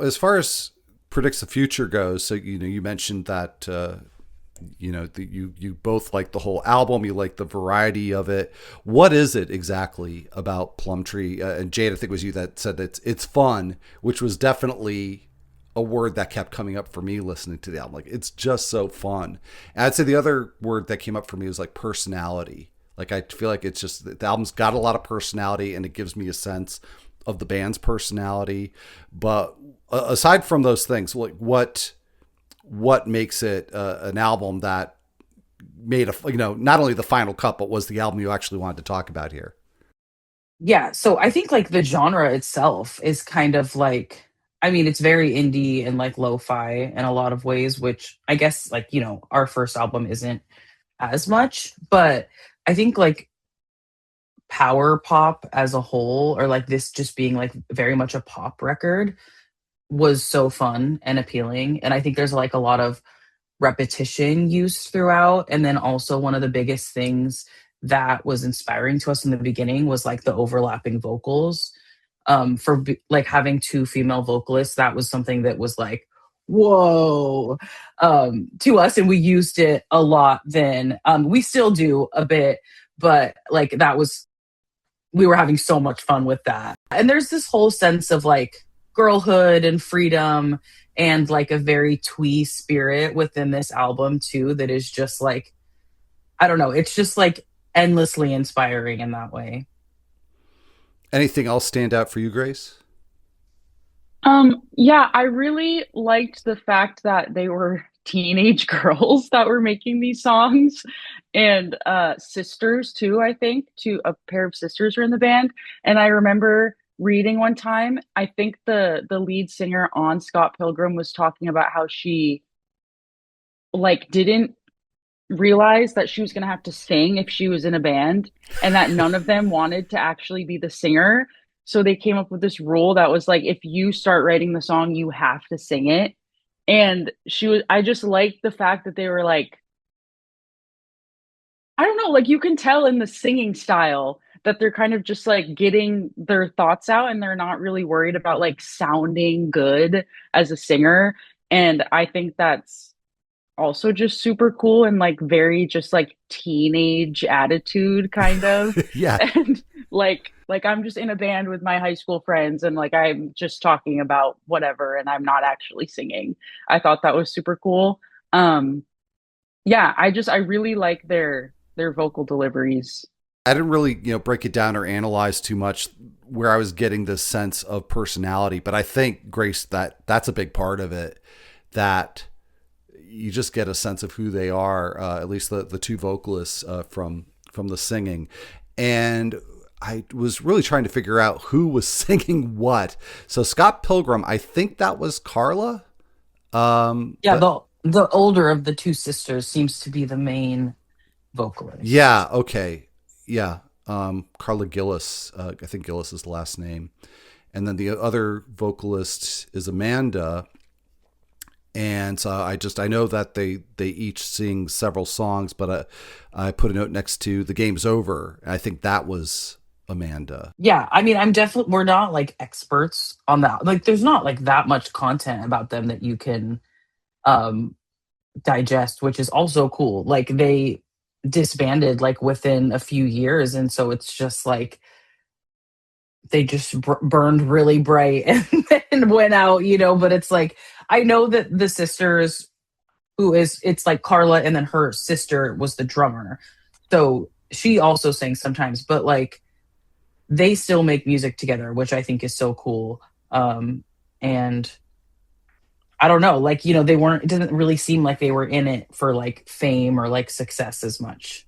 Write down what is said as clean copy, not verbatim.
As far as predicts the future goes, so you mentioned that you both like the whole album, you like the variety of it. What is it exactly about Plumtree? And Jade, I think it was you that said that it's fun, which was definitely a word that kept coming up for me listening to the album. Like it's just so fun. And I'd say the other word that came up for me was like personality. Like I feel like it's just the album's got a lot of personality, and it gives me a sense of the band's personality. But aside from those things, like what makes it an album that made a not only the final cut, but was the album you actually wanted to talk about here? Yeah, so I think like the genre itself is kind of like, I mean, it's very indie and like lo-fi in a lot of ways, which I guess like, our first album isn't as much, but I think like power pop as a whole, or like this just being like very much a pop record, was so fun and appealing. And I think there's like a lot of repetition used throughout. And then also one of the biggest things that was inspiring to us in the beginning was like the overlapping vocals. Like having two female vocalists, that was something that was like, whoa, to us. And we used it a lot then. We still do a bit, but like that was, we were having so much fun with that. And there's this whole sense of like girlhood and freedom and like a very twee spirit within this album too, that is just like, I don't know, it's just like endlessly inspiring in that way. Anything else stand out for you, Grace? Yeah, I really liked the fact that they were teenage girls that were making these songs and sisters too, I think. Two a pair of sisters were in the band. And I remember reading one time, I think the lead singer on Scott Pilgrim was talking about how she like didn't realize that she was going to have to sing if she was in a band and that none of them wanted to actually be the singer. So they came up with this rule that was like, if you start writing the song, you have to sing it. And I just liked the fact that they were like, I don't know, like you can tell in the singing style that they're kind of just like getting their thoughts out and they're not really worried about like sounding good as a singer. And I think that's also just super cool and like very just like teenage attitude kind of. Yeah. And like I'm just in a band with my high school friends and like I'm just talking about whatever and I'm not actually singing. I thought that was super cool. Yeah, I really like their vocal deliveries. I didn't really, break it down or analyze too much where I was getting this sense of personality, but I think Grace, that's a big part of it. That you just get a sense of who they are, at least the two vocalists from the singing. And I was really trying to figure out who was singing what. So Scott Pilgrim, I think that was Carla. Yeah, But the older of the two sisters seems to be the main vocalist. yeah, okay, yeah. Carla Gillis, I think Gillis is the last name, and then the other vocalist is Amanda. And so I know that they each sing several songs, but I put a note next to "The Game's Over." I think that was Amanda. Yeah, I mean, I'm definitely, we're not like experts on that. Like, there's not like that much content about them that you can um digest, which is also cool. Like, they disbanded like within a few years, and so it's just like they just burned really bright and then went out, But it's like, I know that the sisters, it's like Carla, and then her sister was the drummer, so she also sings sometimes, but like they still make music together, which I think is so cool. And I don't know, like, they weren't, it didn't really seem like they were in it for like fame or like success as much.